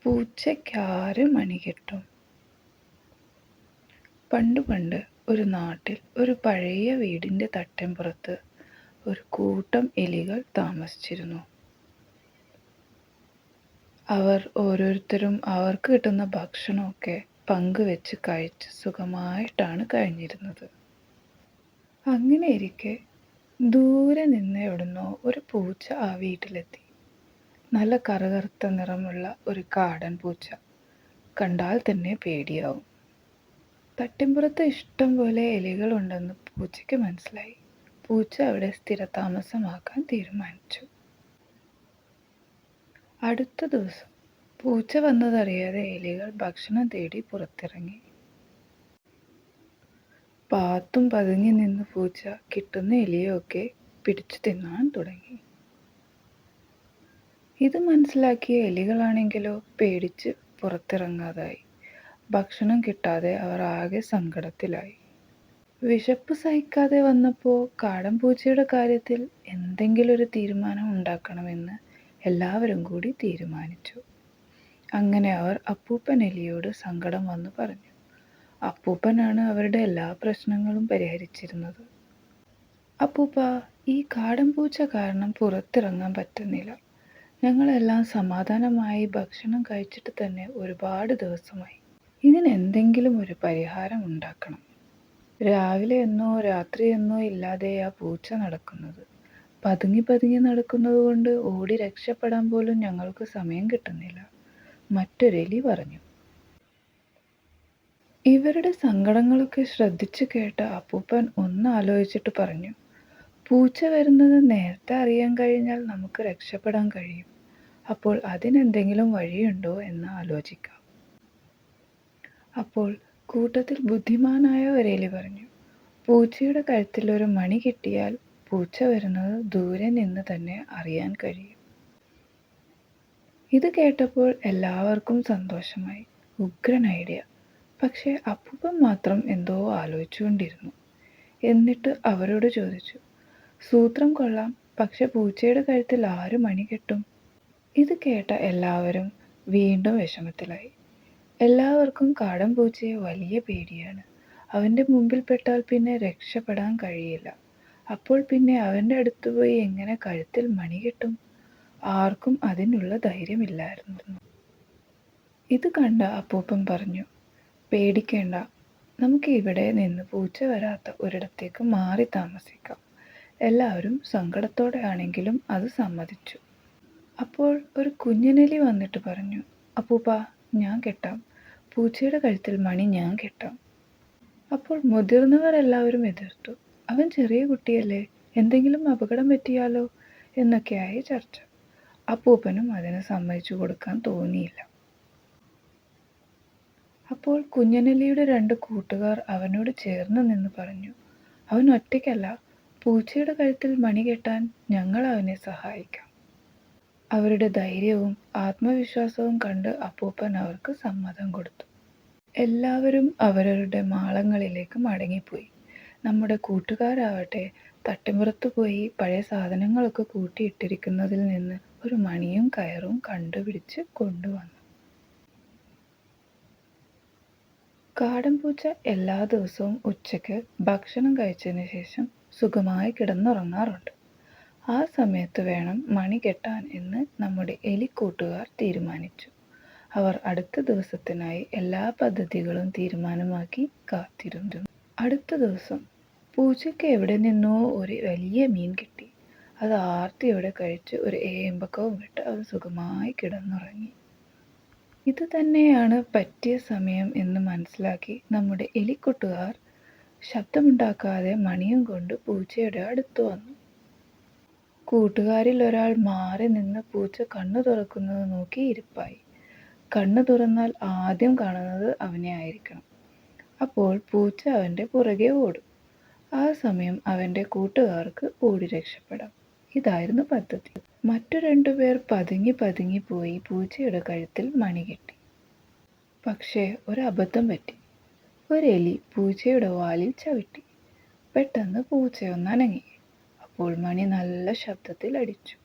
പൂച്ചയ്ക്കാര് മണി കെട്ടും? പണ്ട് പണ്ട് ഒരു നാട്ടിൽ ഒരു പഴയ വീടിന്റെ തട്ടിൻപുറത്ത് ഒരു കൂട്ടം എലികൾ താമസിച്ചിരുന്നു. അവർ ഓരോരുത്തരും അവർക്ക് കിട്ടുന്ന ഭക്ഷണമൊക്കെ പങ്കുവെച്ച് കഴിച്ച് സുഖമായിട്ടാണ് കഴിഞ്ഞിരുന്നത്. അങ്ങനെയിരിക്കെ ദൂരെ നിന്ന് എവിടുന്നോ ഒരു പൂച്ച ആ വീട്ടിലെത്തി. നല്ല കറുകറുത്ത നിറമുള്ള ഒരു കാടൻ പൂച്ച. കണ്ടാൽ തന്നെ പേടിയാവും. തട്ടിൻപുറത്ത് ഇഷ്ടം പോലെ എലികളുണ്ടെന്ന് പൂച്ചയ്ക്ക് മനസ്സിലായി. പൂച്ച അവിടെ സ്ഥിരതാമസമാക്കാൻ തീരുമാനിച്ചു. അടുത്ത ദിവസം പൂച്ച വന്നതറിയാതെ എലികൾ ഭക്ഷണം തേടി പുറത്തിറങ്ങി. പാത്തും പതുങ്ങി നിന്ന് പൂച്ച കിട്ടുന്ന എലിയൊക്കെ പിടിച്ചു തിന്നാൻ തുടങ്ങി. ഇത് മനസ്സിലാക്കിയ എലികളാണെങ്കിലോ പേടിച്ച് പുറത്തിറങ്ങാതായി. ഭക്ഷണം കിട്ടാതെ അവർ ആകെ സങ്കടത്തിലായി. വിശപ്പ് സഹിക്കാതെ വന്നപ്പോൾ കാടൻ പൂച്ചയുടെ കാര്യത്തിൽ എന്തെങ്കിലും ഒരു തീരുമാനം ഉണ്ടാക്കണമെന്ന് എല്ലാവരും കൂടി തീരുമാനിച്ചു. അങ്ങനെ അവർ അപ്പൂപ്പൻ എലിയോട് സങ്കടം വന്നു പറഞ്ഞു. അപ്പൂപ്പനാണ് അവരുടെ എല്ലാ പ്രശ്നങ്ങളും പരിഹരിച്ചിരുന്നത്. അപ്പൂപ്പ, ഈ കാടൻ പൂച്ച കാരണം പുറത്തിറങ്ങാൻ പറ്റുന്നില്ല. ഞങ്ങളെല്ലാം സമാധാനമായി ഭക്ഷണം കഴിച്ചിട്ട് തന്നെ ഒരുപാട് ദിവസമായി. ഇതിനെന്തെങ്കിലും ഒരു പരിഹാരം ഉണ്ടാക്കണം. രാവിലെ എന്നോ രാത്രി എന്നോ ഇല്ലാതെ ആ പൂച്ച നടക്കുന്നത്. പതുങ്ങി പതുങ്ങി നടക്കുന്നത് കൊണ്ട് ഓടി രക്ഷപ്പെടാൻ പോലും ഞങ്ങൾക്ക് സമയം കിട്ടുന്നില്ല, മറ്റൊരെലി പറഞ്ഞു. ഇവരുടെ സങ്കടങ്ങളൊക്കെ ശ്രദ്ധിച്ചു കേട്ട അപ്പൂപ്പൻ ഒന്ന് ആലോചിച്ചിട്ട് പറഞ്ഞു, പൂച്ച വരുന്നത് നേരത്തെ അറിയാൻ കഴിഞ്ഞാൽ നമുക്ക് രക്ഷപ്പെടാൻ കഴിയും. അപ്പോൾ അതിനെന്തെങ്കിലും വഴിയുണ്ടോ എന്ന് ആലോചിക്കാം. അപ്പോൾ കൂട്ടത്തിൽ ബുദ്ധിമാനായ ഒരെലി പറഞ്ഞു, പൂച്ചയുടെ കഴുത്തിൽ ഒരു മണി കിട്ടിയാൽ പൂച്ച വരുന്നത് ദൂരെ നിന്ന് തന്നെ അറിയാൻ കഴിയും. ഇത് കേട്ടപ്പോൾ എല്ലാവർക്കും സന്തോഷമായി. ഉഗ്രൻ ഐഡിയ. പക്ഷേ അപ്പൂപ്പൻ മാത്രം എന്തോ ആലോചിച്ചുകൊണ്ടിരുന്നു. എന്നിട്ട് അവരോട് ചോദിച്ചു, സൂത്രം കൊള്ളാം, പക്ഷെ പൂച്ചയുടെ കഴുത്തിൽ ആര് മണി കെട്ടും? ഇത് കേട്ട എല്ലാവരും വീണ്ടും വിഷമത്തിലായി. എല്ലാവർക്കും കാടൻ പൂച്ചയെ വലിയ പേടിയാണ്. അവൻ്റെ മുമ്പിൽ പെട്ടാൽ പിന്നെ രക്ഷപ്പെടാൻ കഴിയില്ല. അപ്പോൾ പിന്നെ അവൻ്റെ അടുത്ത് പോയി എങ്ങനെ കഴുത്തിൽ മണി കെട്ടും? ആർക്കും അതിനുള്ള ധൈര്യമില്ലായിരുന്നു. ഇത് കണ്ട അപ്പൂപ്പൻ പറഞ്ഞു, പേടിക്കേണ്ട, നമുക്ക് ഇവിടെ നിന്ന് പൂച്ച വരാത്ത ഒരിടത്തേക്ക് മാറി താമസിക്കാം. എല്ലാവരും സങ്കടത്തോടെ ആണെങ്കിലും അത് സമ്മതിച്ചു. അപ്പോൾ ഒരു കുഞ്ഞനെലി വന്നിട്ട് പറഞ്ഞു, അപ്പൂപ്പ, ഞാൻ കെട്ടാം. പൂച്ചയുടെ കഴുത്തിൽ മണി ഞാൻ കെട്ടാം. അപ്പോൾ മുതിർന്നവർ എല്ലാവരും എതിർത്തു. അവൻ ചെറിയ കുട്ടിയല്ലേ, എന്തെങ്കിലും അപകടം പറ്റിയാലോ എന്നൊക്കെയായി ചർച്ച. അപ്പൂപ്പനും അതിന് സമ്മതിച്ചു കൊടുക്കാൻ തോന്നിയില്ല. അപ്പോൾ കുഞ്ഞനെലിയുടെ 2 കൂട്ടുകാർ അവനോട് ചേർന്ന് നിന്ന് പറഞ്ഞു, അവൻ ഒറ്റയ്ക്കല്ല, പൂച്ചയുടെ കഴുത്തിൽ മണി കെട്ടാൻ ഞങ്ങൾ അവനെ സഹായിക്കാം. അവരുടെ ധൈര്യവും ആത്മവിശ്വാസവും കണ്ട് അപ്പൂപ്പൻ അവർക്ക് സമ്മതം കൊടുത്തു. എല്ലാവരും അവരവരുടെ മാളങ്ങളിലേക്ക് മടങ്ങിപ്പോയി. നമ്മുടെ കൂട്ടുകാരാവട്ടെ തട്ടിമ്പുറത്ത് പോയി പഴയ സാധനങ്ങളൊക്കെ കൂട്ടിയിട്ടിരിക്കുന്നതിൽ നിന്ന് ഒരു മണിയും കയറും കണ്ടുപിടിച്ച് കൊണ്ടുവന്നു. കാടൻ പൂച്ച എല്ലാ ദിവസവും ഉച്ചയ്ക്ക് ഭക്ഷണം കഴിച്ചതിന് ശേഷം സുഖമായി കിടന്നുറങ്ങാറുണ്ട്. ആ സമയത്ത് വേണം മണി കെട്ടാൻ എന്ന് നമ്മുടെ എലിക്കൂട്ടുകാർ തീരുമാനിച്ചു. അവർ അടുത്ത ദിവസത്തിനായി എല്ലാ പദ്ധതികളും തീരുമാനമാക്കി കാത്തിരുന്നു. അടുത്ത ദിവസം പൂച്ചയ്ക്ക് എവിടെ നിന്നോ ഒരു വലിയ മീൻ കിട്ടി. അത് ആർത്തിയോടെ കഴിച്ച് ഒരു ഏമ്പക്കവും വിട്ട് അത് സുഖമായി കിടന്നുറങ്ങി. ഇത് തന്നെയാണ് പറ്റിയ സമയം എന്ന് മനസ്സിലാക്കി നമ്മുടെ എലിക്കൂട്ടുകാർ ശബ്ദമുണ്ടാക്കാതെ മണിയും കൊണ്ട് പൂച്ചയുടെ അടുത്ത് വന്നു. കൂട്ടുകാരിൽ ഒരാൾ മാറി നിന്ന് പൂച്ച കണ്ണു തുറക്കുന്നത് നോക്കി ഇരിപ്പായി. കണ്ണു തുറന്നാൽ ആദ്യം കാണുന്നത് അവനെ ആയിരിക്കണം. അപ്പോൾ പൂച്ച അവൻ്റെ പുറകെ ഓടും. ആ സമയം അവൻ്റെ കൂട്ടുകാർക്ക് ഓടി രക്ഷപ്പെടാം. ഇതായിരുന്നു പദ്ധതി. മറ്റു 2 പേർ പതുങ്ങി പതുങ്ങി പോയി പൂച്ചയുടെ കഴുത്തിൽ മണി കെട്ടി. പക്ഷേ ഒരു അബദ്ധം പറ്റി. ഒരു എലി പൂച്ചയുടെ വാലിൽ ചവിട്ടി. പെട്ടെന്ന് പൂച്ചയൊന്ന് അനങ്ങി. അപ്പോൾ മണി നല്ല ശബ്ദത്തിൽ അടിച്ചു.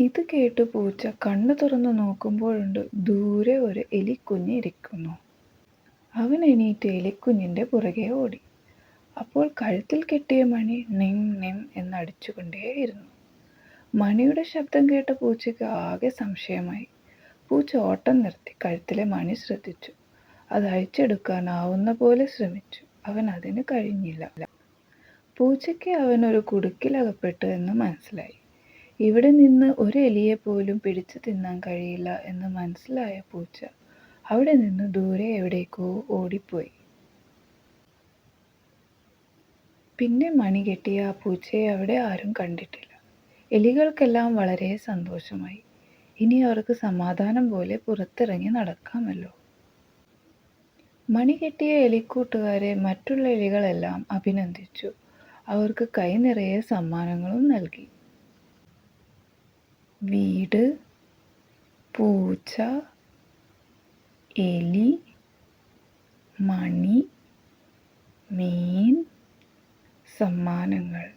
ഇത് കേട്ട് പൂച്ച കണ്ണു തുറന്നു നോക്കുമ്പോഴുണ്ട് ദൂരെ ഒരു എലിക്കുഞ്ഞ് ഇരിക്കുന്നു. അവൻ എണീറ്റ് എലിക്കുഞ്ഞിൻ്റെ പുറകെ ഓടി. അപ്പോൾ കഴുത്തിൽ കെട്ടിയ മണി നിം നിം എന്നടിച്ചുകൊണ്ടേയിരുന്നു. മണിയുടെ ശബ്ദം കേട്ട പൂച്ചയ്ക്ക് ആകെ സംശയമായി. പൂച്ച ഓട്ടം നിർത്തി കഴുത്തിലെ മണി ശ്രദ്ധിച്ചു. അത് അഴിച്ചെടുക്കാനാവുന്ന പോലെ ശ്രമിച്ചു. അതിന് കഴിഞ്ഞില്ല. പൂച്ചയ്ക്ക് അവനൊരു കുടുക്കിലകപ്പെട്ടു എന്ന് മനസ്സിലായി. ഇവിടെ നിന്ന് ഒരു എലിയെ പോലും പിടിച്ചു തിന്നാൻ കഴിയില്ല എന്ന് മനസ്സിലായ പൂച്ച അവിടെ നിന്ന് ദൂരെ എവിടേക്കോ ഓടിപ്പോയി. പിന്നെ മണി കെട്ടിയ ആ പൂച്ചയെ അവിടെ ആരും കണ്ടിട്ടില്ല. എലികൾക്കെല്ലാം വളരെ സന്തോഷമായി. ഇനി അവർക്ക് സമാധാനം പോലെ പുറത്തിറങ്ങി നടക്കാമല്ലോ. മണി കെട്ടിയ എലിക്കൂട്ടുകാരെ മറ്റുള്ള എലികളെല്ലാം അഭിനന്ദിച്ചു. അവർക്ക് കൈ നിറയെ സമ്മാനങ്ങളും നൽകി. വീട്, പൂച്ച, എലി, മണി, മീൻ, സമ്മാനങ്ങൾ.